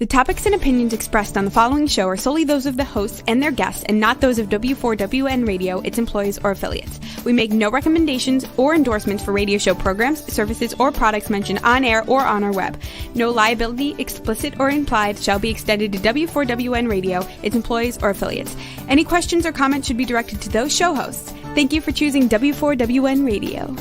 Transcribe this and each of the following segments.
The topics and opinions expressed on the following show are solely those of the hosts and their guests and not those of W4WN Radio, its employees, or affiliates. We make no recommendations or endorsements for radio show programs, services, or products mentioned on air or on our web. No liability, explicit or implied, shall be extended to W4WN Radio, its employees, or affiliates. Any questions or comments should be directed to those show hosts. Thank you for choosing W4WN Radio.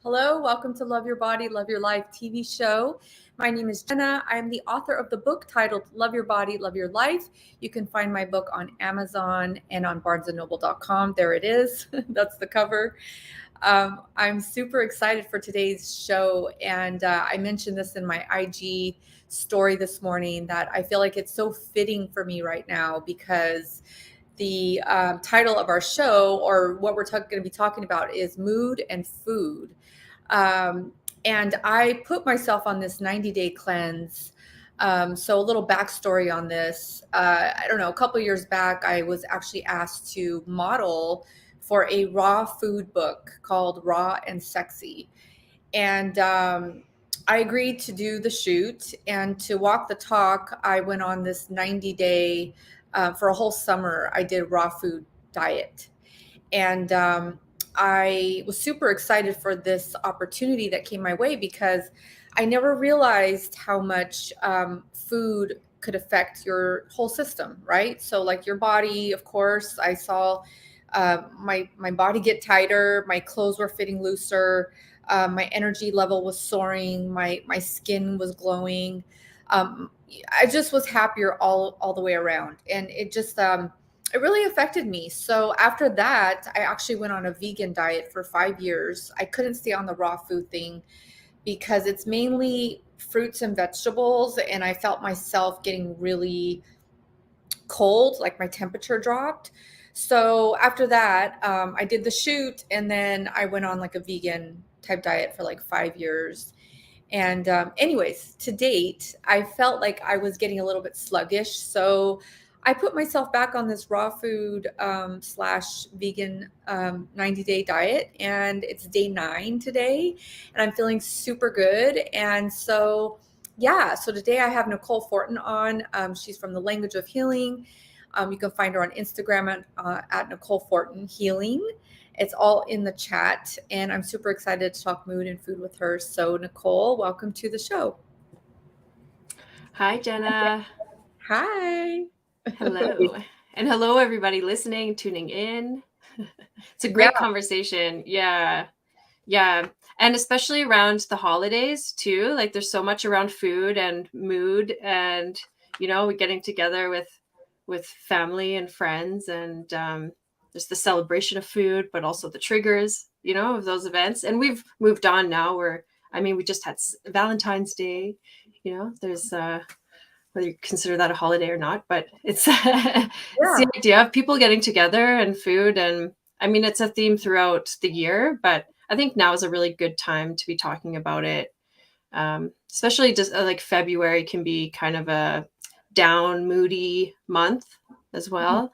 Hello, welcome to Love Your Body, Love Your Life TV show. My name is Jenna. I am the author of the book titled Love Your Body, Love Your Life. You can find my book on Amazon and on barnesandnoble.com. There it is. That's the cover. I'm super excited for today's show. And I mentioned this in my IG story this morning that I feel like it's so fitting for me right now because the title of our show, or what we're going to be talking about, is mood and food. And I put myself on this 90-day cleanse. So a little backstory on this. I don't know, a couple of years back, I was actually asked to model for a raw food book called Raw and Sexy. And I agreed to do the shoot, and to walk the talk, I went on this 90-day, for a whole summer, I did raw food diet. And I was super excited for this opportunity that came my way because I never realized how much food could affect your whole system, right? So like your body, of course, I saw my body get tighter, my clothes were fitting looser, my energy level was soaring, my skin was glowing. I just was happier all the way around. And it just, it really affected me. So after that, I actually went on a vegan diet for 5 years. I couldn't stay on the raw food thing because it's mainly fruits and vegetables. And I felt myself getting really cold, like my temperature dropped. So after that, I did the shoot, and then I went on like a vegan type diet for like 5 years. And anyways, to date, I felt like I was getting a little bit sluggish. So I put myself back on this raw food / vegan 90-day diet. And it's day 9 today. And I'm feeling super good. And so, yeah, so today I have Nicole FORTIN on. She's from the Language of Healing. You can find her on Instagram at Nicole FORTIN Healing. It's all in the chat, and I'm super excited to talk mood and food with her. So Nicole, welcome to the show. Hi, Jenna. Hi. Hello. And hello, everybody listening, tuning in. It's a great conversation. Yeah. And especially around the holidays too. Like there's so much around food and mood and, getting together with family and friends, and there's the celebration of food, but also the triggers, of those events. And we've moved on now we just had Valentine's Day, there's, whether you consider that a holiday or not, but it's, it's the idea of people getting together and food. And it's a theme throughout the year, but I think now is a really good time to be talking about it. Especially just like February can be kind of a down, moody month as well.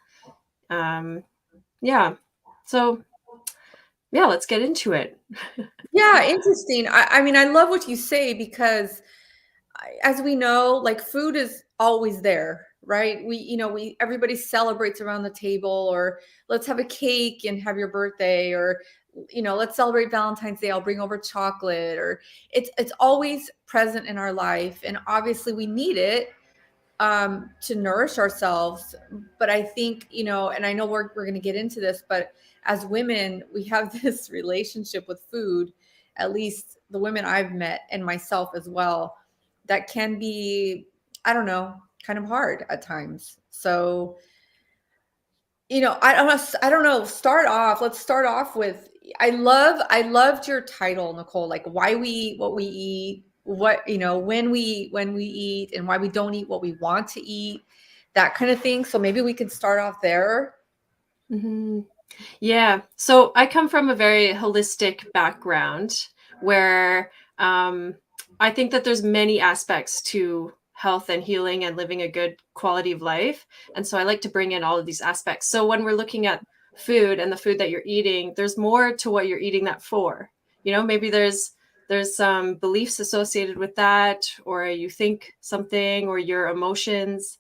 So let's get into it. Yeah, interesting. I love what you say because as we know, like food is always there, right? Everybody celebrates around the table, or let's have a cake and have your birthday, or let's celebrate Valentine's Day. I'll bring over chocolate, or it's always present in our life. And obviously we need it to nourish ourselves. But I think, and I know we're going to get into this, but as women, we have this relationship with food, at least the women I've met and myself as well, that can be, I don't know, kind of hard at times. So, I don't know, let's start off with, I loved your title, Nicole, like why we eat what we eat, when we eat, and why we don't eat what we want to eat, that kind of thing. So maybe we could start off there. Mm-hmm. Yeah. So I come from a very holistic background where I think that there's many aspects to health and healing and living a good quality of life. And so I like to bring in all of these aspects. So when we're looking at food and the food that you're eating, there's more to what you're eating that for. Maybe there's some beliefs associated with that, or you think something, or your emotions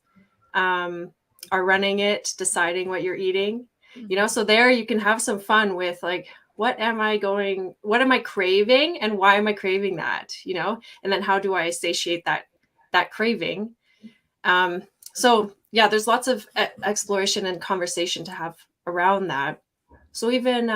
are running it, deciding what you're eating. So there you can have some fun with like, what am I craving, and why am I craving that? And then how do I satiate that craving? So yeah, there's lots of exploration and conversation to have around that. So even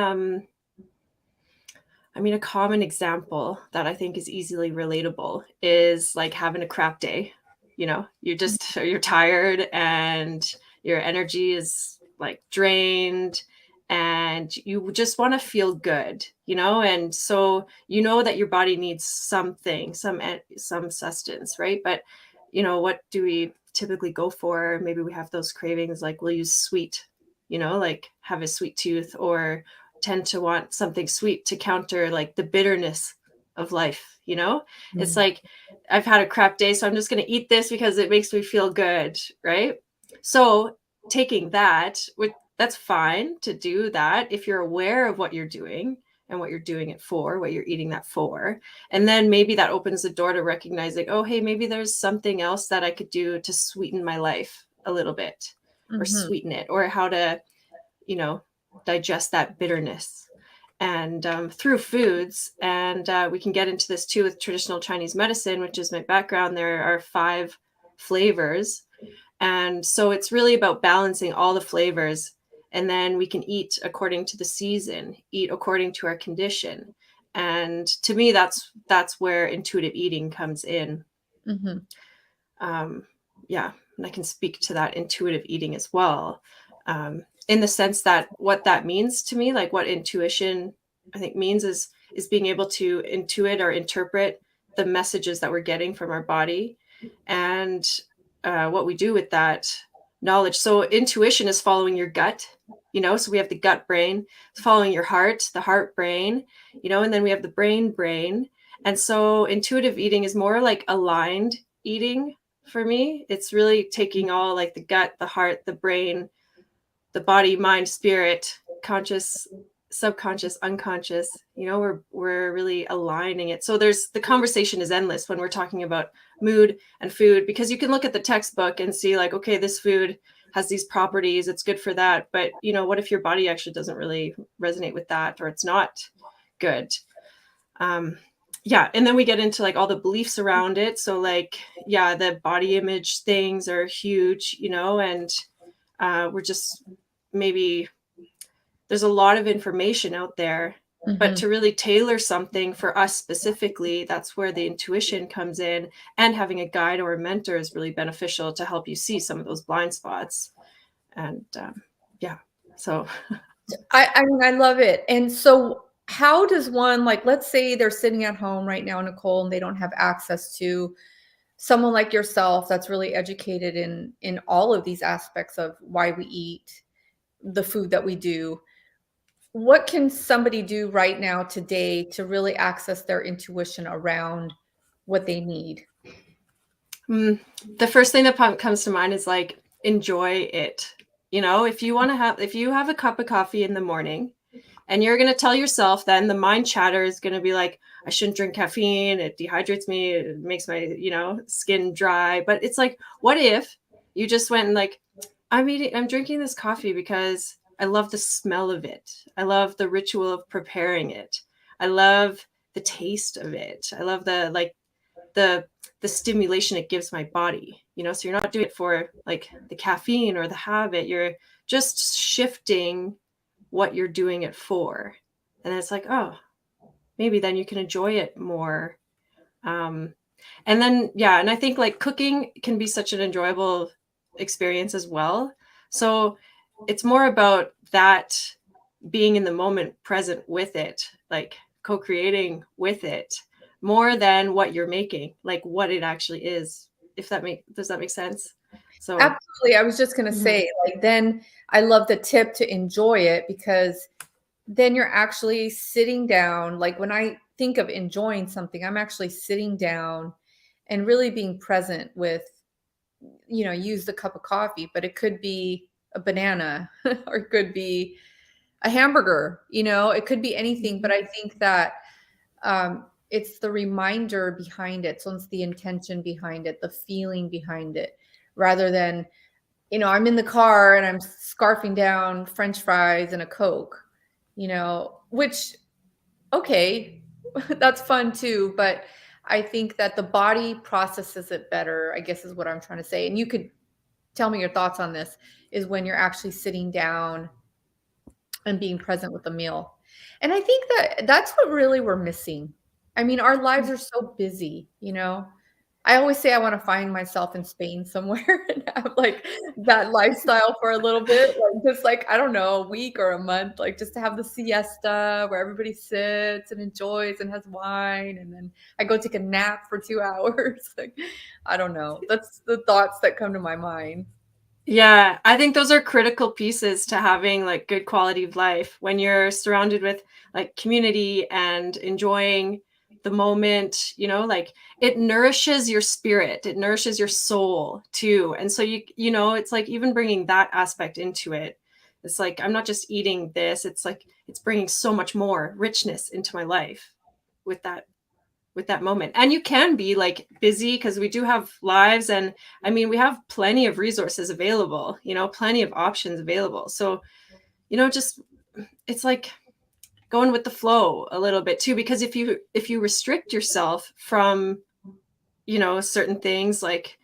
a common example that I think is easily relatable is like having a crap day. You're tired and your energy is like drained and you just want to feel good, and so that your body needs something, some sustenance, right? But what do we typically go for? Maybe we have those cravings, like we'll use sweet, like have a sweet tooth, or tend to want something sweet to counter like the bitterness of life. It's like, I've had a crap day, so I'm just going to eat this because it makes me feel good, right? So taking that's fine to do that if you're aware of what you're doing and what you're doing it for, what you're eating that for. And then maybe that opens the door to recognizing, oh, hey, maybe there's something else that I could do to sweeten my life a little bit, or sweeten it, or how to, digest that bitterness. And through foods, and we can get into this too with traditional Chinese medicine, which is my background. There are 5 flavors. And so it's really about balancing all the flavors. And then we can eat according to the season, eat according to our condition. And to me, that's where intuitive eating comes in. Yeah, and I can speak to that intuitive eating as well. In the sense that what that means to me, like what intuition I think means is being able to intuit or interpret the messages that we're getting from our body, and what we do with that knowledge. So intuition is following your gut, so we have the gut brain, following your heart, the heart brain, and then we have the brain. And so intuitive eating is more like aligned eating for me. It's really taking all like the gut, the heart, the brain, the body, mind, spirit, conscious, subconscious, unconscious, we're really aligning it. So the conversation is endless when we're talking about mood and food, because you can look at the textbook and see like, okay, this food has these properties, it's good for that. But what if your body actually doesn't really resonate with that, or it's not good? Yeah. And then we get into like all the beliefs around it. So like, yeah, the body image things are huge, and we're just, maybe there's a lot of information out there, but to really tailor something for us specifically, that's where the intuition comes in, and having a guide or a mentor is really beneficial to help you see some of those blind spots. And yeah, so I mean, I love it. And so how does one, like, let's say they're sitting at home right now, Nicole, and they don't have access to someone like yourself that's really educated in all of these aspects of why we eat, the food that we do. What can somebody do right now today to really access their intuition around what they need? The first thing that comes to mind is like, enjoy it. If you have a cup of coffee in the morning, and you're going to tell yourself, then the mind chatter is going to be like, I shouldn't drink caffeine. It dehydrates me. It makes my, skin dry. But it's like, what if you just went and like, I'm drinking this coffee because I love the smell of it. I love the ritual of preparing it. I love the taste of it. I love the stimulation it gives my body, so you're not doing it for like the caffeine or the habit. You're just shifting what you're doing it for. And it's like, oh, maybe then you can enjoy it more. And then, yeah. And I think like cooking can be such an enjoyable experience as well. So it's more about that, being in the moment, present with it, like co-creating with it, more than what you're making, like what it actually is does that make sense? So Absolutely. I was just going to say, like, then I love the tip to enjoy it, because then you're actually sitting down. Like, when I think of enjoying something, I'm actually sitting down and really being present with, use the cup of coffee, but it could be a banana or it could be a hamburger, it could be anything. But I think that it's the reminder behind it. So it's the intention behind it, the feeling behind it, rather than, I'm in the car and I'm scarfing down French fries and a Coke, which, okay, that's fun too. But I think that the body processes it better, I guess is what I'm trying to say. And you could tell me your thoughts on this, is when you're actually sitting down and being present with the meal. And I think that that's what really we're missing. I mean, our lives are so busy, I always say I want to find myself in Spain somewhere and have like that lifestyle for a little bit, like just like, I don't know, a week or a month, like just to have the siesta where everybody sits and enjoys and has wine. And then I go take a nap for 2 hours. Like, I don't know. That's the thoughts that come to my mind. yeah, I think those are critical pieces to having like good quality of life, when you're surrounded with like community and enjoying the moment, like it nourishes your spirit, it nourishes your soul too. And so it's like even bringing that aspect into it. It's like, I'm not just eating this, it's like it's bringing so much more richness into my life with that moment. And you can be like busy, because we do have lives, and I mean, we have plenty of resources available, plenty of options available. So, just, it's like going with the flow a little bit too, because if you restrict yourself from, certain things like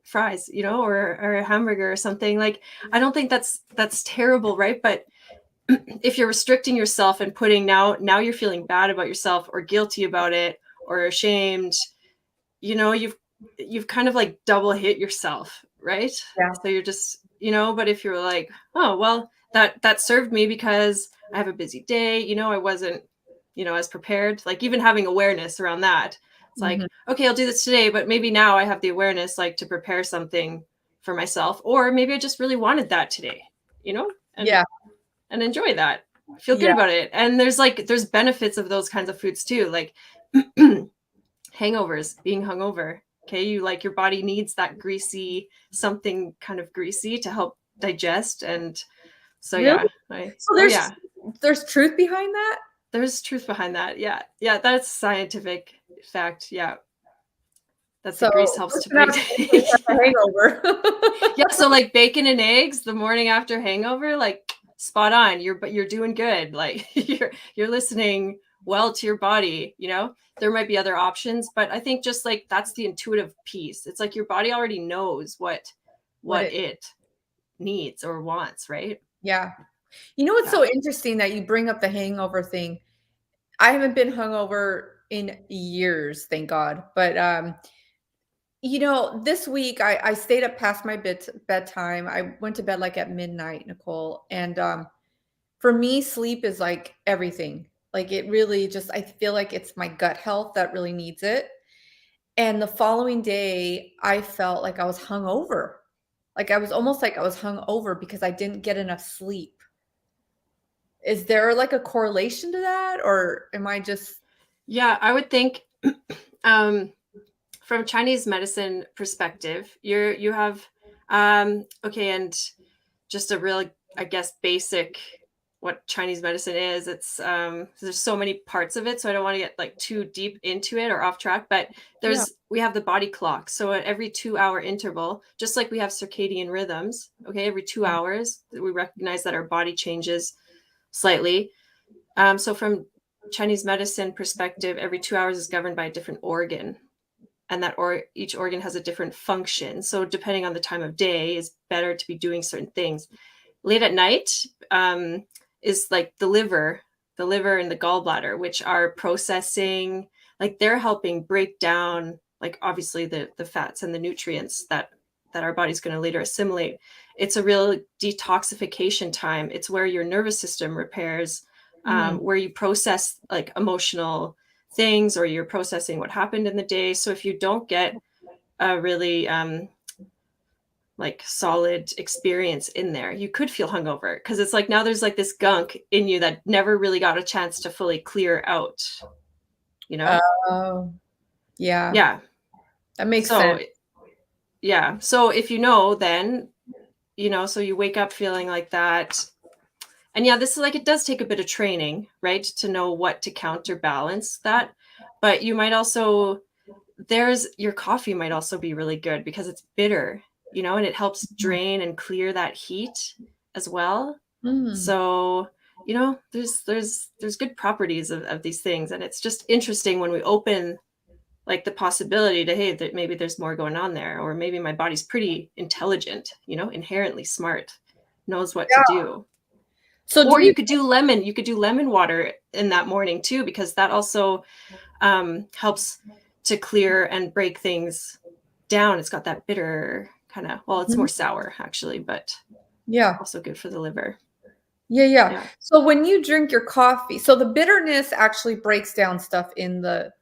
fries, or a hamburger or something, like, I don't think that's terrible, right? But if you're restricting yourself and putting now you're feeling bad about yourself or guilty about it or ashamed, you've kind of like double hit yourself, right? Yeah. So you're just, but if you're like, oh, well, that served me because I have a busy day, I wasn't, as prepared, like even having awareness around that. It's like, okay, I'll do this today, but maybe now I have the awareness, like, to prepare something for myself, or maybe I just really wanted that today, and Yeah. and enjoy that, feel good about it. And there's benefits of those kinds of foods too, like hangovers, being hungover. Okay, your body needs that greasy, something kind of greasy to help digest. And so Really? yeah, So there's truth behind that? there's truth behind that. Yeah, that's scientific fact. Yeah, that the So grease helps to we're break gonna have a hangover. yeah, so like bacon and eggs the morning after hangover, like spot on. You're doing good. Like you're listening well to your body, There might be other options, but I think just like that's the intuitive piece. It's like your body already knows what it needs or wants, right? Yeah. What's so interesting that you bring up the hangover thing? I haven't been hungover in years, thank God. But this week I stayed up past my bedtime. I went to bed like at midnight, Nicole. And for me, sleep is like everything. Like, it really just, I feel like it's my gut health that really needs it. And the following day, I felt like I was hungover. Like, I was almost like I was hungover because I didn't get enough sleep. Is there like a correlation to that, or am I just? Yeah, I would think from Chinese medicine perspective, you have okay, and just a real, I guess, basic what Chinese medicine is. It's there's so many parts of it, so I don't want to get like too deep into it or off track, but we have the body clock. So at every 2-hour interval, just like we have circadian rhythms, okay, every 2 hours, we recognize that our body changes slightly. So from Chinese medicine perspective, every 2 hours is governed by a different organ, and each organ has a different function. So depending on the time of day, is better to be doing certain things. Late at night is like the liver and the gallbladder, which are processing, like they're helping break down, like obviously the fats and the nutrients that our body's going to later assimilate. It's a real detoxification time. It's where your nervous system repairs, where you process like emotional things, or you're processing what happened in the day. So if you don't get a really like solid experience in there, you could feel hungover because it's like now there's like this gunk in you that never really got a chance to fully clear out, you know? Oh, yeah. Yeah. That makes So, sense. yeah. So if you know, then, you know, so you wake up feeling like that. And yeah, this is like, it does take a bit of training, right? To know what to counterbalance that. But you might also, your coffee might also be really good because it's bitter, you know, and it helps drain and clear that heat as well. Mm. So, you know, there's good properties of these things. And it's just interesting when we open like the possibility to, hey, that maybe there's more going on there, or maybe my body's pretty intelligent, you know, inherently smart, knows what to do. So Or you could do lemon water in that morning too, because that also helps to clear and break things down. It's got that bitter kind of, well, it's more sour actually, but yeah. also good for the liver. Yeah. So when you drink your coffee, so the bitterness actually breaks down stuff in the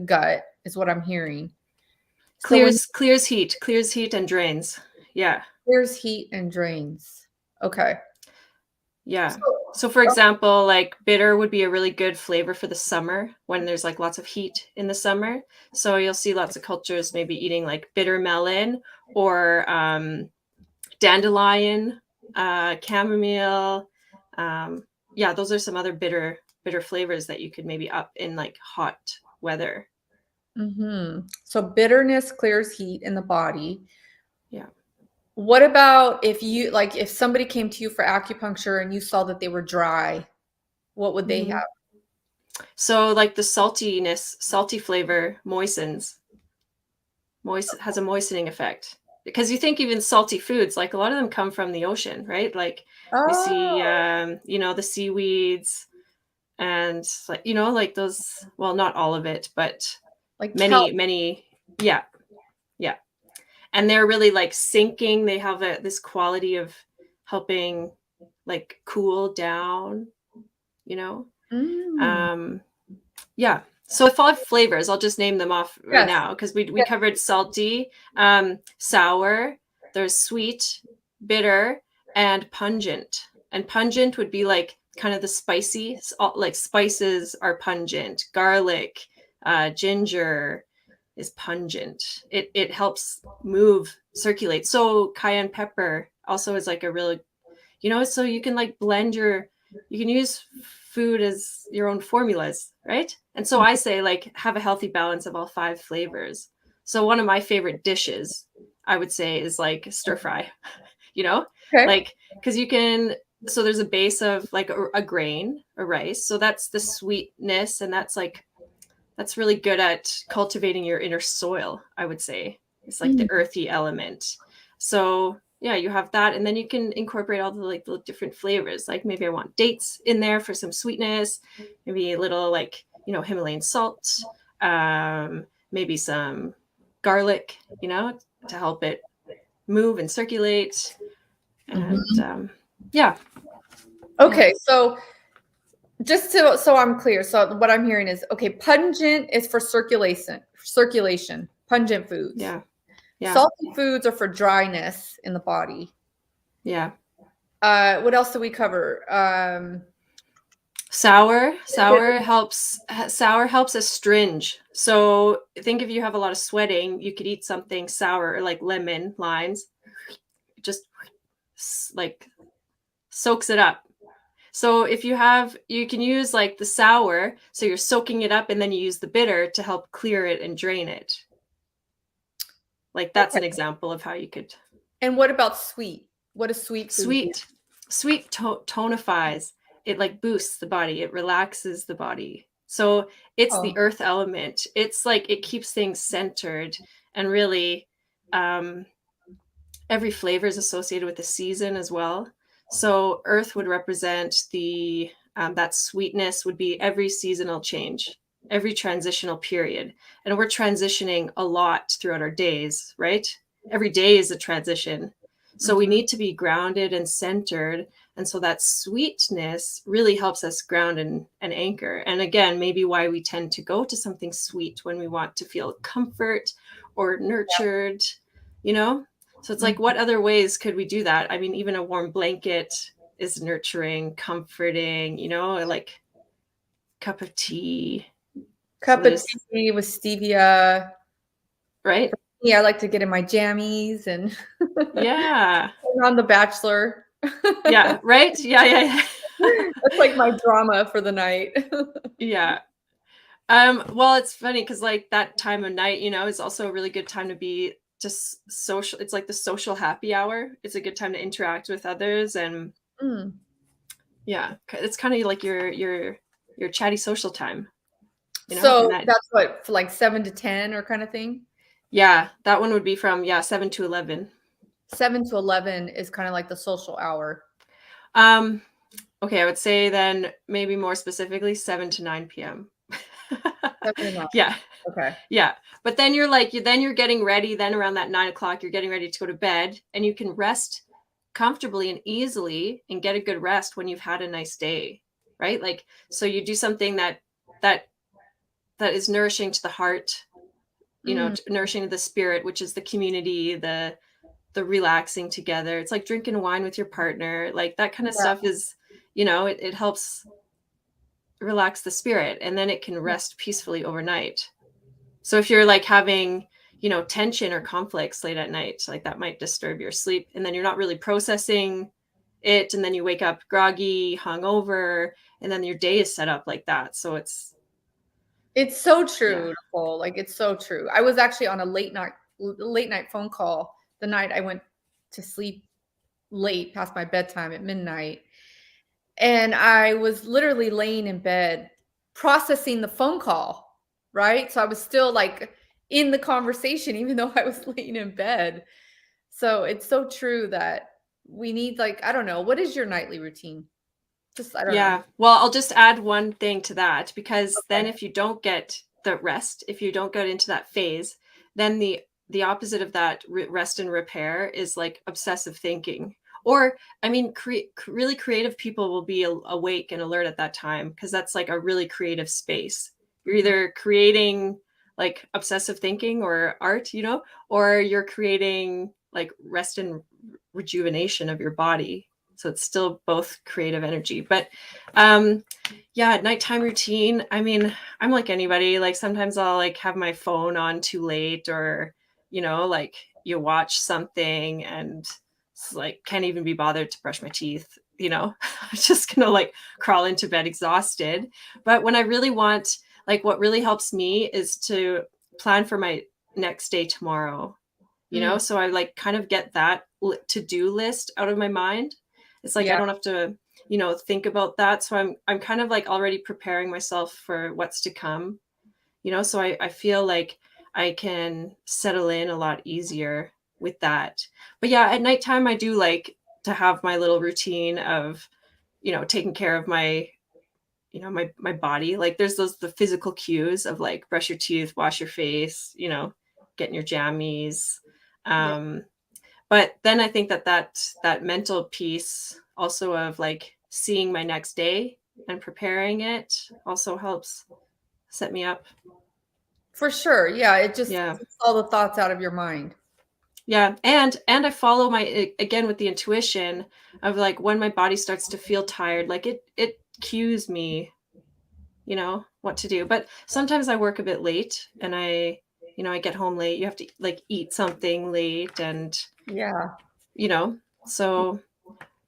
gut, is what I'm hearing. Clears heat and drains. Yeah. Clears heat and drains. Okay. Yeah. So for example, like bitter would be a really good flavor for the summer when there's like lots of heat in the summer. So you'll see lots of cultures maybe eating like bitter melon or dandelion, chamomile. Yeah, those are some other bitter flavors that you could maybe up in like hot weather. So bitterness clears heat in the body. Yeah. What about if somebody came to you for acupuncture and you saw that they were dry, what would they have? So like the salty flavor moistens. Has a moistening effect. Because you think even salty foods, like a lot of them come from the ocean, right? Like we see, you know, the seaweeds and like, you know, like those, well, not all of it, but Like many. Yeah. Yeah. And they're really like sinking. They have this quality of helping like cool down, you know? Yeah. So 5 flavors, I'll just name them off right now because we covered salty, sour, there's sweet, bitter, and pungent. And pungent would be like kind of the spicy, like spices are pungent. Garlic, ginger is pungent. It helps circulate. So cayenne pepper also is like a really, you know, so you can like you can use food as your own formulas, right? And so I say like have a healthy balance of all 5 flavors. So one of my favorite dishes I would say is like stir fry, you know, like because you can, so there's a base of like a grain, a rice. So that's the sweetness, and that's really good at cultivating your inner soil, I would say. It's like the earthy element. So yeah, you have that, and then you can incorporate all the different flavors. Like maybe I want dates in there for some sweetness, maybe a little like, you know, Himalayan salt, maybe some garlic, you know, to help it move and circulate. And yeah. Okay, so so I'm clear. So what I'm hearing is, okay, pungent is for circulation, pungent foods. Yeah. Salty foods are for dryness in the body. Yeah. What else do we cover? Sour helps astringe. So think if you have a lot of sweating, you could eat something sour like lemon, limes, just like soaks it up. So if you can use like the sour, so you're soaking it up and then you use the bitter to help clear it and drain it. Like that's an example of how you could. And what about sweet? What is sweet food? Sweet tonifies. It like boosts the body. It relaxes the body. So it's the earth element. It's like it keeps things centered, and really every flavor is associated with the season as well. So earth would represent the that sweetness would be every seasonal change, every transitional period. And we're transitioning a lot throughout our days, right? Every day is a transition. So we need to be grounded and centered. And so that sweetness really helps us ground and anchor. And again, maybe why we tend to go to something sweet when we want to feel comfort or nurtured, you know? So it's like, what other ways could we do that? I mean, even a warm blanket is nurturing, comforting, you know, like cup of tea. Cup of tea with stevia. Right? Yeah, I like to get in my jammies and yeah. on The Bachelor. Yeah, right? Yeah. That's like my drama for the night. Yeah. Well, it's funny because like that time of night, you know, is also a really good time to be just social. It's like the social happy hour. It's a good time to interact with others, and yeah, it's kind of like your chatty social time. You know, So and that, that's what, for like 7 to 10 or kind of thing? yeah, that one would be from 7 to 11. 7 to 11 is kind of like the social hour. Okay, I would say then maybe more specifically 7 to 9 p.m. 7 to 9. Yeah. Okay. Yeah. But then you're getting ready. Then around that 9 o'clock, you're getting ready to go to bed, and you can rest comfortably and easily and get a good rest when you've had a nice day. Right. Like, so you do something that is nourishing to the heart, you know, nourishing to the spirit, which is the community, the relaxing together. It's like drinking wine with your partner. Like that kind of stuff is, you know, it helps relax the spirit, and then it can rest peacefully overnight. So if you're like having, you know, tension or conflicts late at night, like that might disturb your sleep, and then you're not really processing it, and then you wake up groggy, hungover, and then your day is set up like that. So it's so true, Nicole. Like, it's so true. I was actually on a late night phone call the night I went to sleep late past my bedtime at midnight. And I was literally laying in bed processing the phone call, right? So I was still like in the conversation, even though I was laying in bed. So it's so true that we need, like, I don't know, what is your nightly routine? Just, I don't know. Well, I'll just add one thing to that, because then if you don't get the rest, if you don't get into that phase, then the opposite of that rest and repair is like obsessive thinking. Or, I mean, really creative people will be awake and alert at that time, because that's like a really creative space. You're either creating like obsessive thinking or art, you know, or you're creating like rest and rejuvenation of your body. So it's still both creative energy. But nighttime routine. I mean, I'm like anybody. Like sometimes I'll like have my phone on too late, or, you know, like you watch something and it's like can't even be bothered to brush my teeth, you know. I'm just gonna like crawl into bed exhausted. But when I really want, like, what really helps me is to plan for my next day tomorrow, you know. So I like kind of get that to-do list out of my mind. It's like I don't have to, you know, think about that. So I'm kind of like already preparing myself for what's to come, you know. So I feel like I can settle in a lot easier with that. But yeah, at nighttime I do like to have my little routine of, you know, taking care of my, you know, my body. Like there's the physical cues of like brush your teeth, wash your face, you know, getting your jammies. But then I think that mental piece also of like seeing my next day and preparing it also helps set me up. For sure. Yeah. It just takes all the thoughts out of your mind. Yeah. And I follow again with the intuition of like when my body starts to feel tired, like it cues me, you know, what to do. But sometimes I work a bit late and I get home late. You have to like eat something late, and you know, so,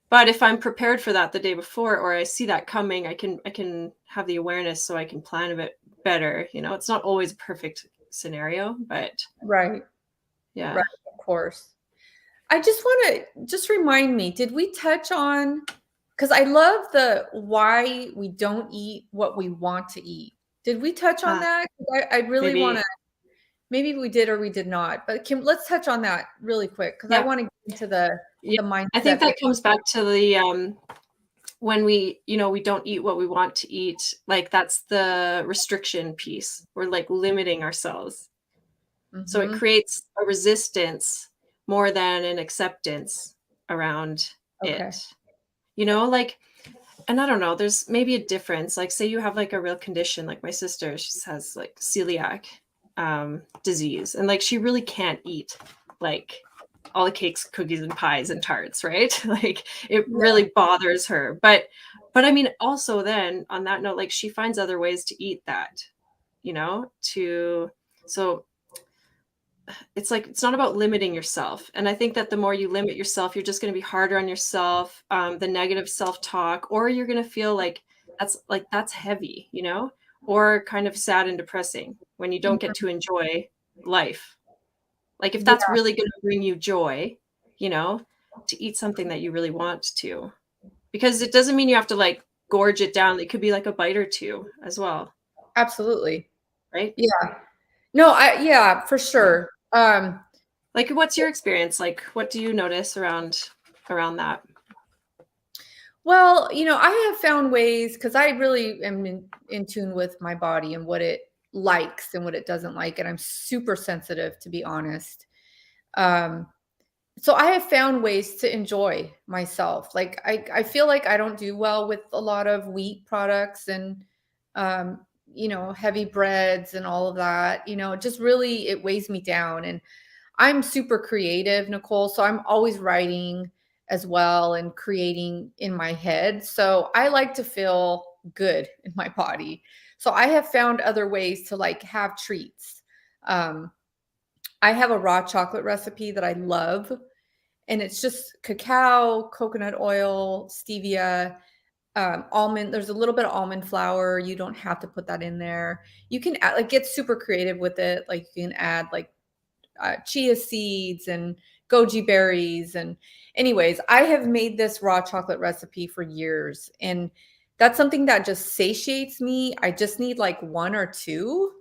but if I'm prepared for that the day before, or I see that coming, I can have the awareness so I can plan a bit better. You know, it's not always a perfect scenario, but yeah. Right, of course. I just want to remind me, did we touch on, because I love the why we don't eat what we want to eat. Did we touch on that? I really want to, maybe we did or we did not, but let's touch on that really quick, because I want to get into the mindset. I think that comes back to the when we, you know, we don't eat what we want to eat, like that's the restriction piece. We're like limiting ourselves. So it creates a resistance more than an acceptance around it. You know, like, and I don't know, there's maybe a difference. Like say you have like a real condition, like my sister, she has like celiac, disease, and like she really can't eat like all the cakes, cookies, and pies and tarts, right? Like it really bothers her. But I mean, also then on that note, like she finds other ways to eat that, so it's like, it's not about limiting yourself. And I think that the more you limit yourself, you're just going to be harder on yourself, the negative self-talk, or you're going to feel like that's heavy, or kind of sad and depressing when you don't get to enjoy life. Like if that's really going to bring you joy, to eat something that you really want to, because it doesn't mean you have to like gorge it down. It could be like a bite or two as well. Absolutely. Right? Yeah. No, for sure. Like what's your experience? Like what do you notice around that? Well, I have found ways, because I really am in tune with my body and what it likes and what it doesn't like. And I'm super sensitive, to be honest. So I have found ways to enjoy myself. Like I feel like I don't do well with a lot of wheat products and, heavy breads and all of that, just really, it weighs me down. And I'm super creative, Nicole. So I'm always writing as well and creating in my head. So I like to feel good in my body. So I have found other ways to like have treats. I have a raw chocolate recipe that I love, and it's just cacao, coconut oil, stevia, almond. There's a little bit of almond flour. You don't have to put that in there. You can add, like, get super creative with it. Like you can add like chia seeds and goji berries. And anyways, I have made this raw chocolate recipe for years, and that's something that just satiates me. I just need like one or two.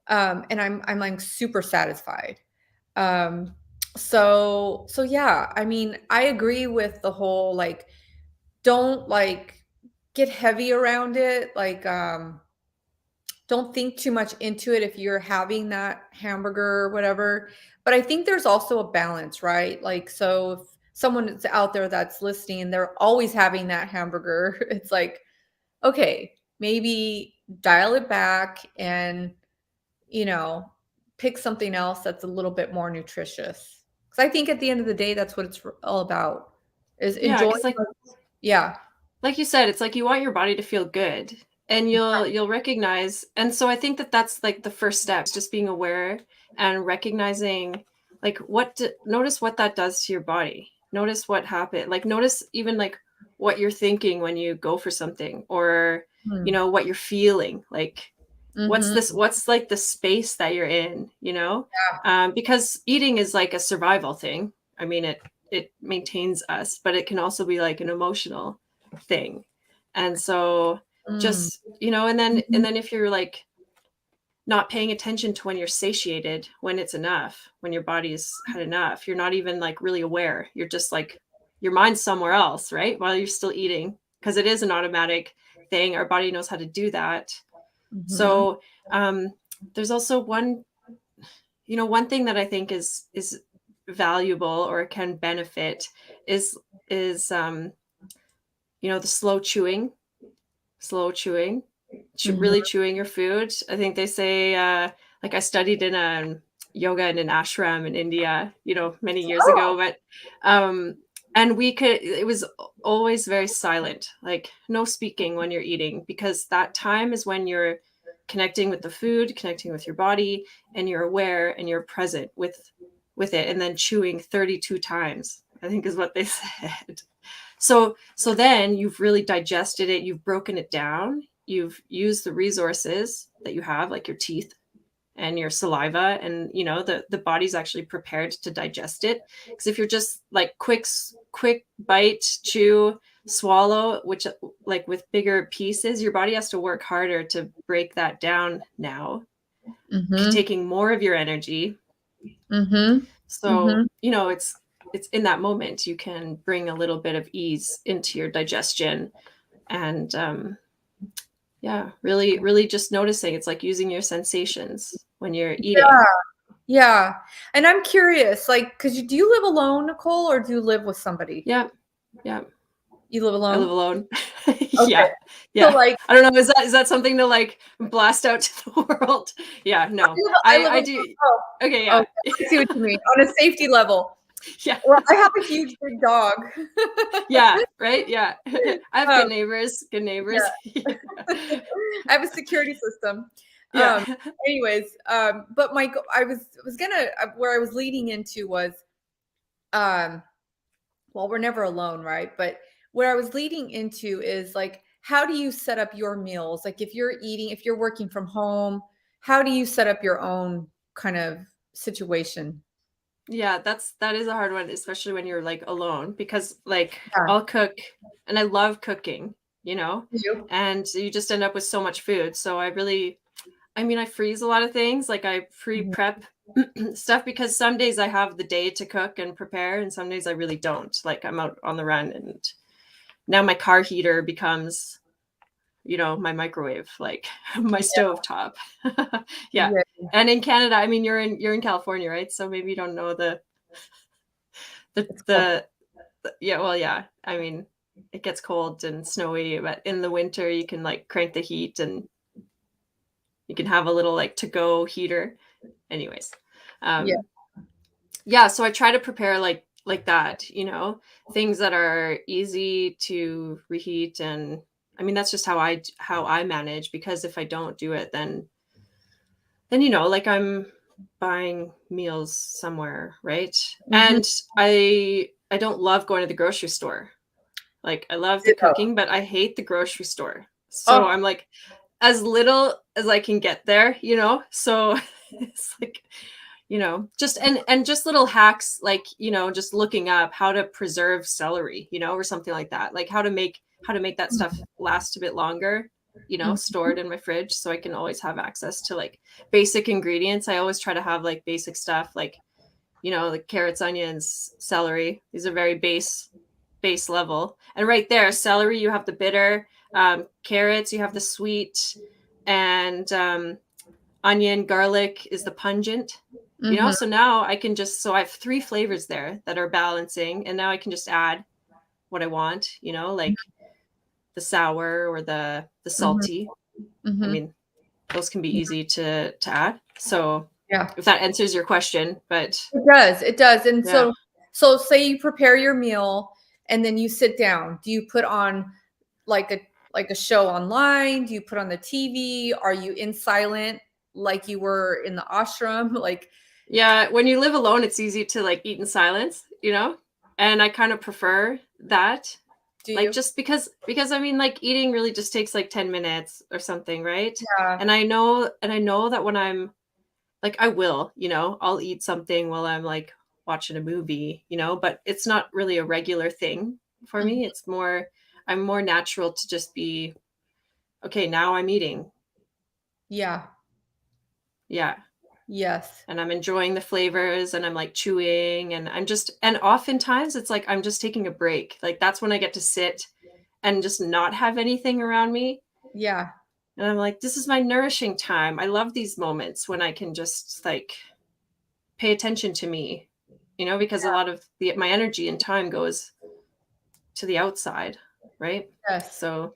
And I'm like super satisfied. So yeah, I mean, I agree with the whole, like, don't like get heavy around it. Like, don't think too much into it if you're having that hamburger or whatever. But I think there's also a balance, right? Like, so if someone is out there that's listening and they're always having that hamburger, it's like, okay, maybe dial it back and, pick something else that's a little bit more nutritious. Because I think at the end of the day, that's what it's all about, is enjoying. Because Yeah. like you said, it's like you want your body to feel good, and you'll recognize. And so I think that that's like the first step, just being aware and recognizing, like, notice what that does to your body. Notice what happened. Like notice even like what you're thinking when you go for something, or what you're feeling. Like what's like the space that you're in, because eating is like a survival thing. I mean, it maintains us, but it can also be like an emotional thing. And so just, and then if you're like not paying attention to when you're satiated, when it's enough, when your body's had enough, you're not even like really aware. You're just like, your mind's somewhere else, right? While you're still eating, because it is an automatic thing. Our body knows how to do that. So there's also one thing that I think is valuable or can benefit is the slow chewing, really chewing your food. I think they say, like I studied in a yoga in an ashram in India, many years ago, but and it was always very silent, like no speaking when you're eating, because that time is when you're connecting with the food, connecting with your body, and you're aware and you're present with it. And then chewing 32 times, I think, is what they said. So then you've really digested it, you've broken it down, you've used the resources that you have, like your teeth and your saliva, and the body's actually prepared to digest it. Because if you're just like quick bite, chew, swallow, which like with bigger pieces, your body has to work harder to break that down now, taking more of your energy. So it's in that moment you can bring a little bit of ease into your digestion. And really just noticing. It's like using your sensations when you're eating. Yeah. And I'm curious, like, do you live alone, Nicole, or do you live with somebody? Yeah. You live alone? I live alone. Yeah. Okay. Yeah. So like, I don't know. Is that something to like blast out to the world? Yeah, no. I live I alone. do. Oh, Okay, okay. yeah. I see what you mean. On a safety level. Yeah. Well, I have a huge big dog. Yeah, right? Yeah. I have Um, good neighbors. Good neighbors. yeah. I have a security system. Yeah. Anyways, but I was gonna where I was leading into was um well, we're never alone, right? But where I was leading into is like, how do you set up your meals? Like if you're working from home, how do you set up your own kind of situation? Yeah, that is a hard one, especially when you're like alone because like Yeah. I'll cook and I love cooking, you know, You? and you just end up with so much food. So I mean, I freeze a lot of things. Like I Mhm. pre-prep stuff because some days I have the day to cook and prepare, and some days I really don't. Like I'm out on the run, and now my car heater becomes, my microwave, like my stove top. Yeah. Yeah. And in Canada, I mean, you're in California, right? So maybe you don't know the It's cold. the yeah, well, yeah. I mean, it gets cold and snowy, but in the winter you can like crank the heat and you can have a little like to go heater. Anyways. Yeah. Um yeah, so I try to prepare like that, things that are easy to reheat. And I mean that's just how I manage, because if I don't do it, then like I'm buying meals somewhere, right? Mhm. And I don't love going to the grocery store. Like I love the Ditto. cooking, but I hate the grocery store. So Oh, I'm like as little as I can get there, So it's like, just and just little hacks, like, just looking up how to preserve celery, or something like that. Like how to make that stuff last a bit longer, mhm. stored in my fridge so I can always have access to like basic ingredients. I always try to have like basic stuff like, like carrots, onions, celery. These are very base level. And right there, celery, you have the bitter, carrots, you have the sweet, and onion, garlic is the pungent. Mhm. So now so I have three flavors there that are balancing, and now I can just add what I want, like the sour or the Mhm. salty. I Mhm. mean, those can be easy to add. So Yeah. if that answers your question, but It does. It does. And yeah. so say you prepare your meal and then you sit down. Do you put on like a show online? Do you put on the TV? Are you in silent like you were in the ashram? Like, Yeah, when you live alone, it's easy to like eat in silence, and I kind of prefer that. do Like you? just because I mean like eating really just takes like 10 minutes or something, right? Yeah. And I know that when I'm like I will, I'll eat something while I'm like watching a movie, but it's not really a regular thing for Mhm. me. I'm more natural to just be okay, now I'm eating. Yeah. Yeah. Yes. And I'm enjoying the flavors and I'm like chewing and and oftentimes it's like I'm just taking a break. Like that's when I get to sit and just not have anything around me. Yeah. And I'm like, this is my nourishing time. I love these moments when I can just like pay attention to me, because a lot of my energy and time goes to the outside, right? Yes. So,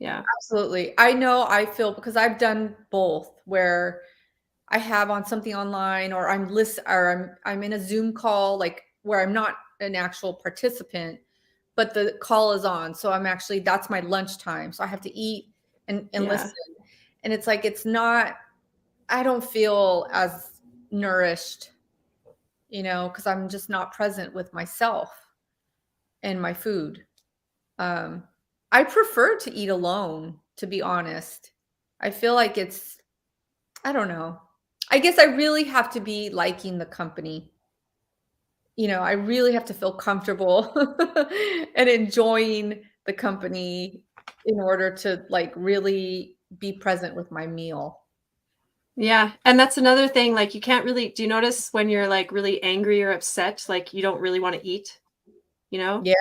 yeah. Absolutely. I know I feel because I've done both where I have on something online or I'm in a Zoom call like where I'm not an actual participant, but the call is on. So that's my lunchtime. So I have to eat and Yeah. listen. And it's like I don't feel as nourished, because I'm just not present with myself and my food. Um, I prefer to eat alone, to be honest. I feel like I don't know. I guess I really have to be liking the company. I really have to feel comfortable and enjoying the company in order to like really be present with my meal. Yeah. And that's another thing. Like, you can't really, do you notice when you're like really angry or upset, like you don't really want to eat, you know? Yeah.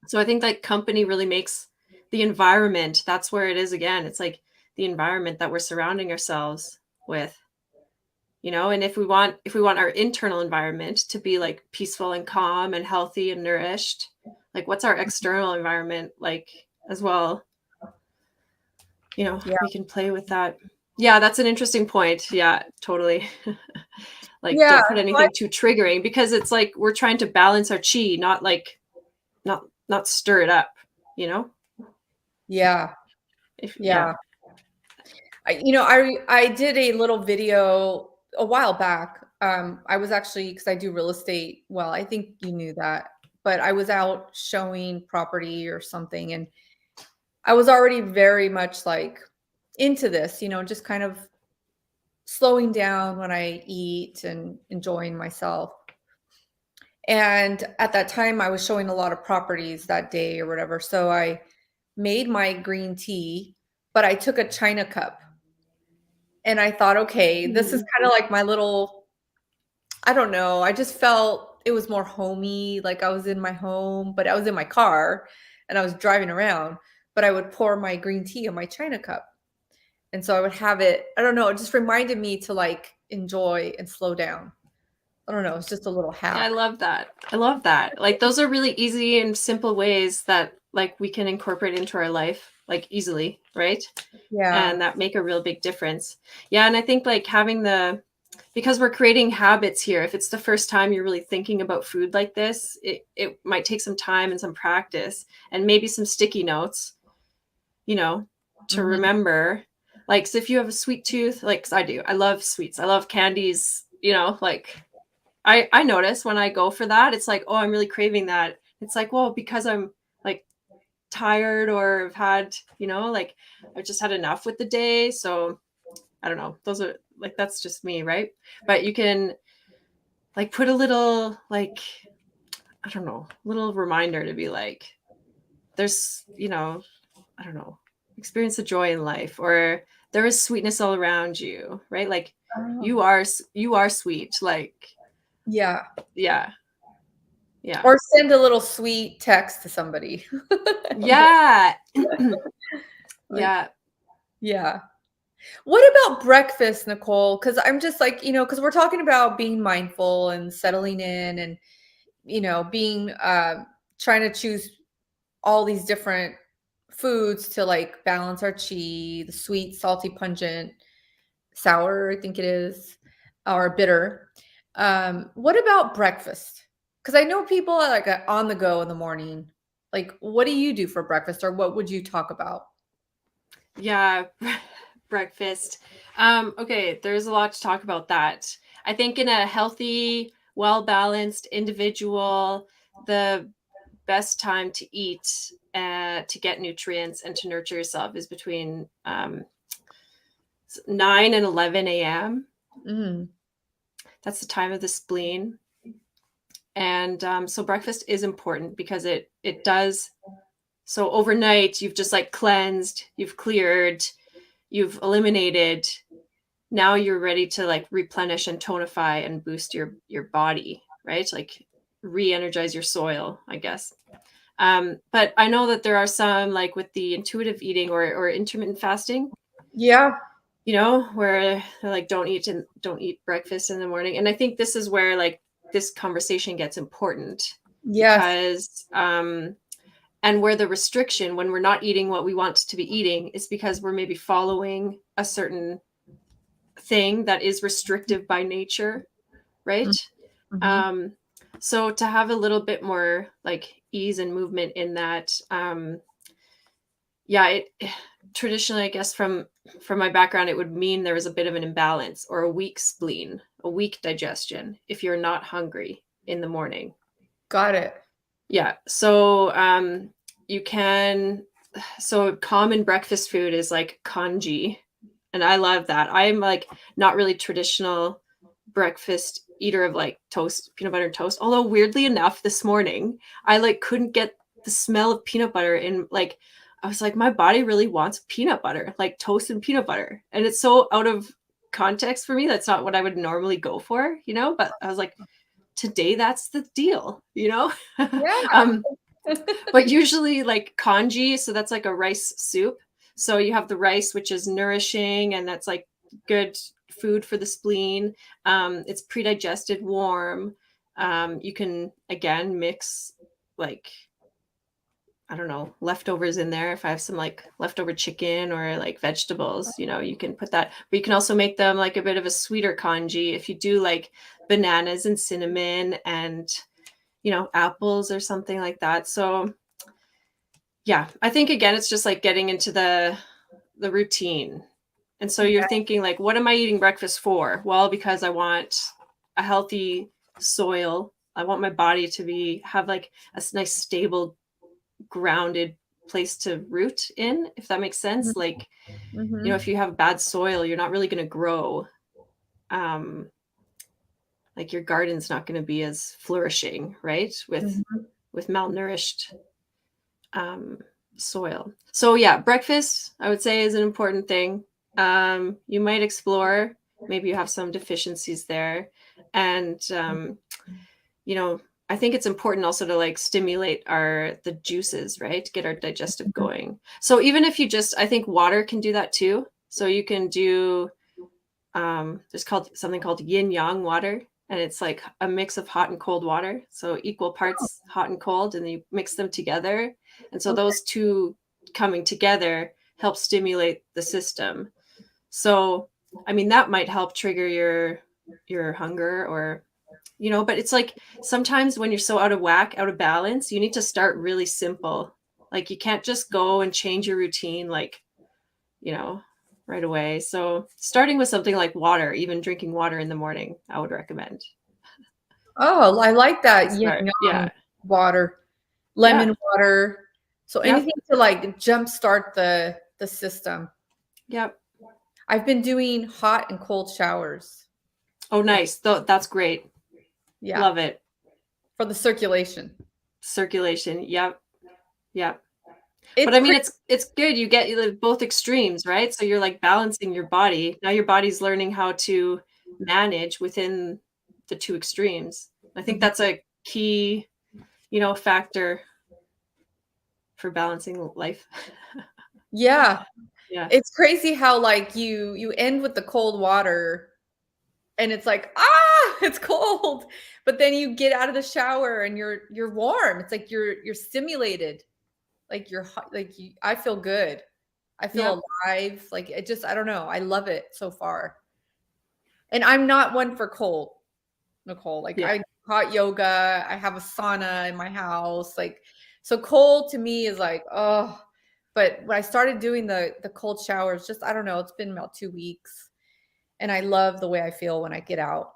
So I think that company really makes the environment, that's where it is again. It's like the environment that we're surrounding ourselves with, and if we want our internal environment to be like peaceful and calm and healthy and nourished, like what's our external environment like? as well. You know, Yeah. we can play with that. Yeah, that's an interesting point. Yeah, totally. Like, Yeah. don't put anything too triggering, because it's like we're trying to balance our chi, not like not stir it up, you know? Yeah. If Yeah. I did a little video a while back. I was actually, because I do real estate. Well, I think you knew that, but I was out showing property or something, and I was already very much like into this, just kind of slowing down when I eat and enjoying myself. And at that time, I was showing a lot of properties that day or whatever. So I made my green tea, but I took a China cup. And I thought, okay, this is kind of like my little, I don't know. I just felt it was more homey, like I was in my home, but I was in my car and I was driving around, but I would pour my green tea in my China cup. And so I would have it, I don't know, it just reminded me to like enjoy and slow down. I don't know, it's just a little Yeah, I hack. love that. I love that. Like, those are really easy and simple ways that like we can incorporate into our life like easily, right? Yeah. And that make a real big difference. Yeah, and I think like having because we're creating habits here. If it's the first time you're really thinking about food like this, it might take some time and some practice and maybe some sticky notes, you know, to Mhm. remember. Like, so if you have a sweet tooth, like 'cause I do, I love sweets, I love candies, like I notice when I go for that, it's like, oh, I'm really craving that. It's like, well, because I'm like tired or have had, like I've just had enough with the day. So I don't know. Those are like, that's just me, right? But you can like put a little, like, I don't know, little reminder to be like, there's, I don't know, experience the joy in life, or there is sweetness all around you, right? Like Oh. you are sweet. Like, Yeah. yeah. Yeah. Or send a little sweet text to somebody. I don't know. Yeah. Like, Yeah. yeah. What about breakfast, Nicole? Because I'm just like, because we're talking about being mindful and settling in and, being, trying to choose all these different foods to like balance our chi, the sweet, salty, pungent, sour, I think it is, or bitter. What about breakfast? Because I know people are like on the go in the morning. Like, what do you do for breakfast, or what would you talk about? Yeah. Breakfast. Okay, there's a lot to talk about that. I think in a healthy, well-balanced individual, the best time to eat, to get nutrients and to nurture yourself is between 9 and 11 a.m. Mm, That's the time of the spleen. And so breakfast is important because it does. So overnight, you've just like cleansed, you've cleared, you've eliminated. Now you're ready to like replenish and tonify and boost your body, right? Like re-energize your soil, I guess. But I know that there are some, like with the intuitive eating or intermittent fasting, yeah. where they're like, don't eat breakfast in the morning. And I think this is where like this conversation gets important, Yes. because and where the restriction, when we're not eating what we want to be eating, is because we're maybe following a certain thing that is restrictive by nature, right? Mm-hmm. Um, so to have a little bit more like ease and movement in that, yeah, it traditionally, I guess from my background, it would mean there was a bit of an imbalance or a weak spleen, a weak digestion if you're not hungry in the morning. Got it. Yeah. So you can so common breakfast food is like congee, and I love that. I'm like not really traditional breakfast eater of like toast, peanut butter and toast. Although weirdly enough, this morning I like couldn't get the smell of peanut butter in, like, I was like, my body really wants peanut butter, like toast and peanut butter. And it's so out of context for me. That's not what I would normally go for, but I was like, today that's the deal. Yeah. um but usually like congee, so that's like a rice soup. So you have the rice, which is nourishing, and that's like good food for the spleen. It's pre-digested, warm. You can again mix like I don't know, leftovers in there. If I have some like leftover chicken or like vegetables, you know, you can put that, but you can also make them like a bit of a sweeter congee if you do like bananas and cinnamon and, you know, apples or something like that. So yeah, I think again, it's just like getting into the routine. And so you're thinking like, what am I eating breakfast for? Well, because I want a healthy soil. I want my body to have like a nice stable grounded place to root in, if that makes sense. Like, you know, if you have bad soil, you're not really going to grow. Like your garden's not going to be as flourishing, right? With malnourished soil. So yeah, breakfast, I would say, is an important thing. You might explore, maybe you have some deficiencies there. And, you know, I think it's important also to like stimulate the juices, right? To get our digestive going. So even if you I think water can do that too. So you can do, there's something called yin yang water. And it's like a mix of hot and cold water. So equal parts hot and cold, and then you mix them together. And so those two coming together help stimulate the system. So, I mean, that might help trigger your hunger, or, you know, but it's like sometimes when you're so out of whack, out of balance, you need to start really simple. Like you can't just go and change your routine, like, you know, right away. So starting with something like water, even drinking water in the morning, I would recommend. Oh, I like that. Yeah. Water, lemon water. So anything to like jumpstart the system. Yep. I've been doing hot and cold showers. Oh, nice. That's great. Yeah. Love it. For the circulation. Yep. Yep. But I mean, it's good. You get both extremes, right? So you're like balancing your body. Now your body's learning how to manage within the two extremes. I think that's a key, you know, factor for balancing life. Yeah. Yeah. It's crazy how like you end with the cold water and it's like, it's cold. But then you get out of the shower and you're warm. It's like you're stimulated. Like you're hot, like I feel good. I feel alive. Like it just, I don't know. I love it so far. And I'm not one for cold, Nicole. Like I hot yoga. I have a sauna in my house. Like, so cold to me is like, oh, but when I started doing the cold showers, just, I don't know, it's been about 2 weeks and I love the way I feel when I get out.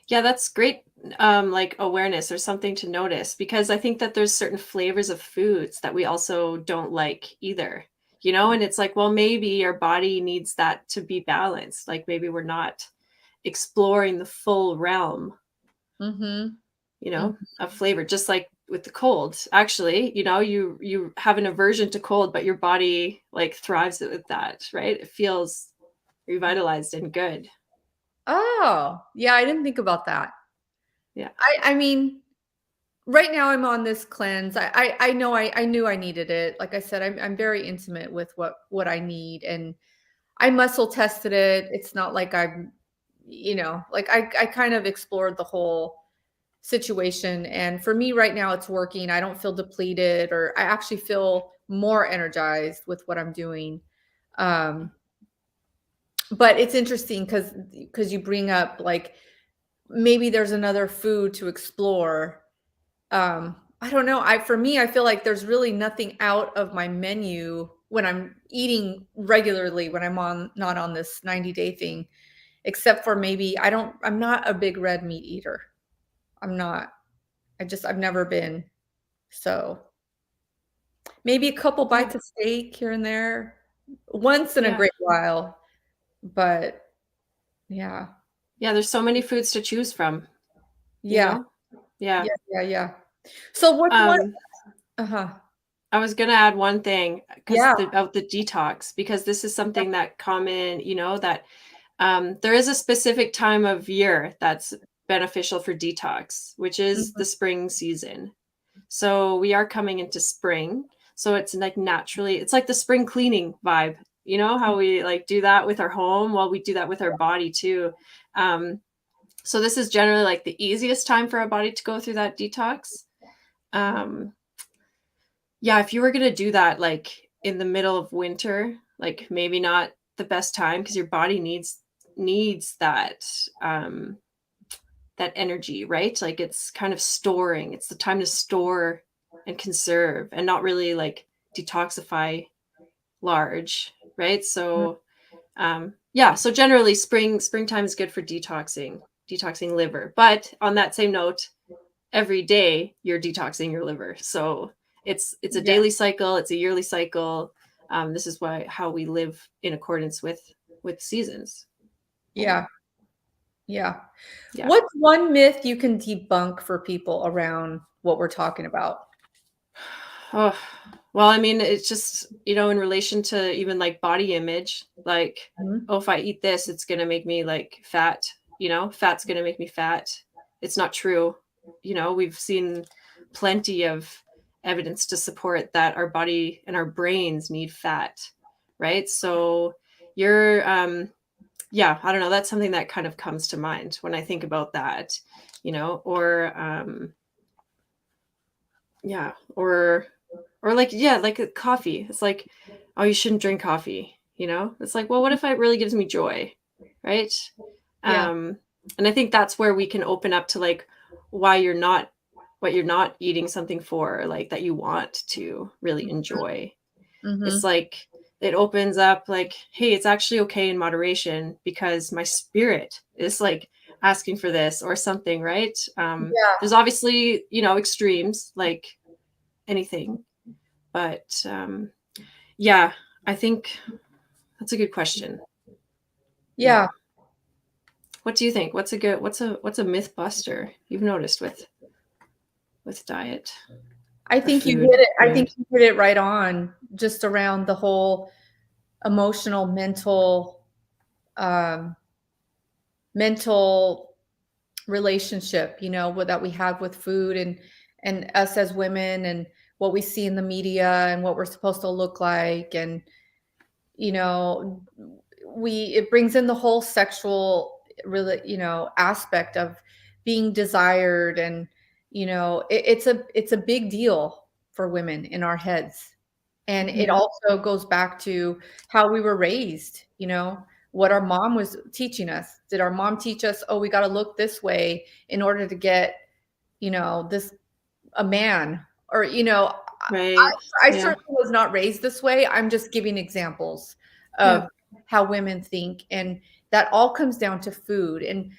Yeah, that's great. Like awareness or something to notice, because I think that there's certain flavors of foods that we also don't like either, you know, and it's like, well, maybe our body needs that to be balanced. Like maybe we're not exploring the full realm, you know, of flavor, just like with the cold. Actually, you know, you have an aversion to cold, but your body like thrives with that, right? It feels revitalized and good. Oh, yeah, I didn't think about that. Yeah. I mean, right now I'm on this cleanse. I know I knew I needed it. Like I said, I'm very intimate with what I need, and I muscle tested it. It's not like I'm, you know, like I kind of explored the whole situation, and for me right now it's working. I don't feel depleted, or I actually feel more energized with what I'm doing. But it's interesting because you bring up like maybe there's another food to explore. I don't know. For me, I feel like there's really nothing out of my menu when I'm eating regularly, when I'm not on this 90-day thing, except for maybe I'm not a big red meat eater. I'm not. I've never been. So maybe a couple bites of steak here and there once in a great while. But yeah. Yeah, there's so many foods to choose from. Yeah. You know? Yeah. Yeah. So what's one? I was gonna add one thing about the detox, because this is something that you know, that there is a specific time of year that's beneficial for detox, which is the spring season. So we are coming into spring. So it's like naturally, it's like the spring cleaning vibe. You know how we like do that with our home? Well, we do that with our body too. So this is generally like the easiest time for our body to go through that detox. yeah, if you were gonna do that like in the middle of winter, like maybe not the best time because your body needs that that energy, right? Like it's kind of storing. It's the time to store and conserve and not really like detoxify large, right? So yeah, so generally springtime is good for detoxing liver. But on that same note, every day you're detoxing your liver. So it's a Yeah. daily cycle, it's a yearly cycle. This is why how we live in accordance with seasons. Yeah. Yeah. Yeah. What's one myth you can debunk for people around what we're talking about? Oh, well, I mean, it's just, in relation to even like body image, like, Mhm. oh, if I eat this, it's going to make me like fat, fat's going to make me fat. It's not true. We've seen plenty of evidence to support that our body and our brains need fat, right? So you're, yeah, I don't know. That's something that kind of comes to mind when I think about that, or, yeah, or like, yeah, like a coffee. It's like, oh, you shouldn't drink coffee, It's like, well, what if it really gives me joy, right? Yeah. Um, and I think that's where we can open up to like why you're not what you're not eating something for, like that you want to really enjoy. It's Mhm. like it opens up like, hey, it's actually okay in moderation because my spirit is like asking for this or something, right? Yeah. There's obviously, extremes like anything, but yeah, I think that's a good question. Yeah. Yeah. What do you think? What's a myth buster you've noticed with diet I or think you food? hit it. I think Food. you hit it right on just around the whole emotional, um, mental relationship, that we have with food and us as women and what we see in the media and what we're supposed to look like. And, you know, it brings in the whole sexual really, aspect of being desired. And, it's a big deal for women in our heads. And it Mhm. also goes back to how we were raised, what our mom was teaching us. Did our mom teach us, oh, we got to look this way in order to get, this a man? Or, Right. I Yeah. certainly was not raised this way. I'm just giving examples Yeah. of how women think. And that all comes down to food. And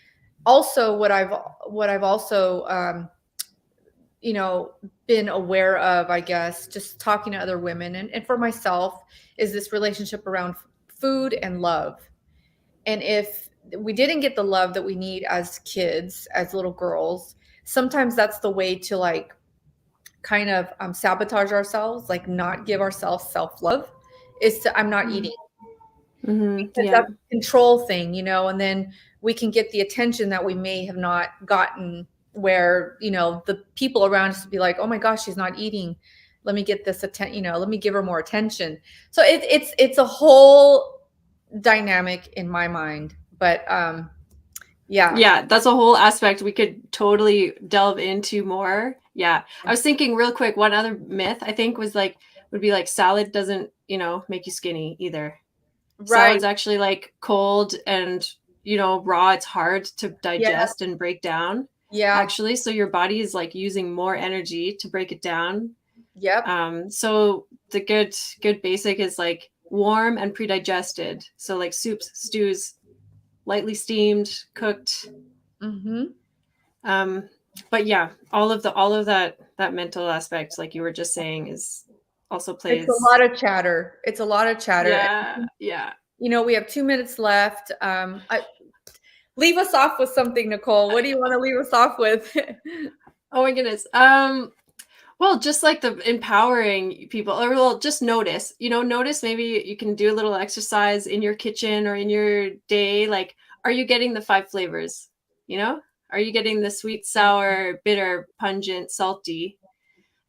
also what I've also you know, been aware of, I guess, just talking to other women and for myself, is this relationship around food and love. And if we didn't get the love that we need as kids, as little girls, sometimes that's the way to like kind of sabotage ourselves, like not give ourselves self love, is to, I'm not eating, Mhm. because Yeah. that's a control thing, and then we can get the attention that we may have not gotten, where, the people around us be like, oh my gosh, she's not eating. Let me get this attention, let me give her more attention. So it's a whole dynamic in my mind. But yeah. Yeah, that's a whole aspect we could totally delve into more. Yeah. I was thinking real quick, one other myth I think would be like salad doesn't, make you skinny either. Right. Salad's actually like cold and, raw. It's hard to Yeah. digest and break down, Yeah. actually. So your body is like using more energy to break it down. Yep. So the good basic is like warm and pre-digested. So like soups, stews, lightly steamed, cooked. Mm-hmm. Um, but yeah, all of that mental aspect, like you were just saying, is also It's a plays. lot of chatter. It's a lot of chatter. Yeah, yeah. We have 2 minutes left. Leave us off with something, Nicole. What do you want to leave us off with? Oh my goodness. Well, just like the empowering people, or well, just notice, notice maybe you can do a little exercise in your kitchen or in your day. Like, are you getting the 5 flavors? You know, are you getting the sweet, sour, bitter, pungent, salty?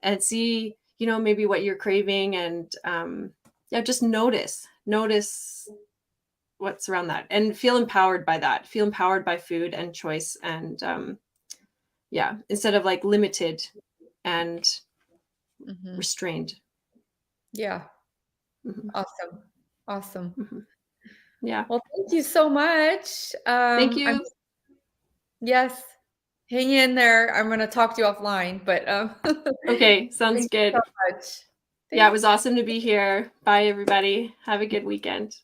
And see, maybe what you're craving, and yeah, just notice what's around that, and feel empowered by that. Feel empowered by food and choice, and yeah, instead of like limited and restrained. Yeah. Mm-hmm. Awesome. Mm-hmm. Yeah. Well, thank you so much. Thank you. Yes. Hang in there. I'm going to talk to you offline, but okay, sounds good. Thank you so much. Yeah, it was awesome to be here. Bye, everybody. Have a good weekend.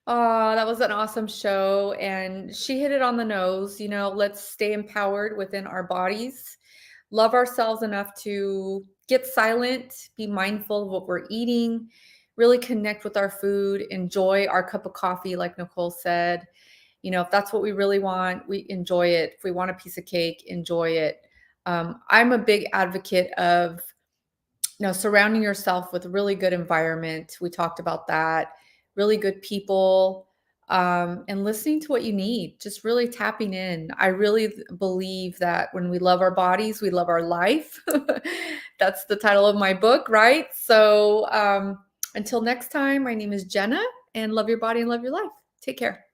Oh, that was an awesome show. And she hit it on the nose. You know, let's stay empowered within our bodies, love ourselves enough to get silent, be mindful of what we're eating, really connect with our food, enjoy our cup of coffee, like Nicole said. You know, if that's what we really want, we enjoy it. If we want a piece of cake, enjoy it. I'm a big advocate of, you know, surrounding yourself with a really good environment. We talked about that, really good people, and listening to what you need, just really tapping in. I really believe that when we love our bodies, we love our life. That's the title of my book, right? So until next time, my name is Jenna, and love your body and love your life. Take care.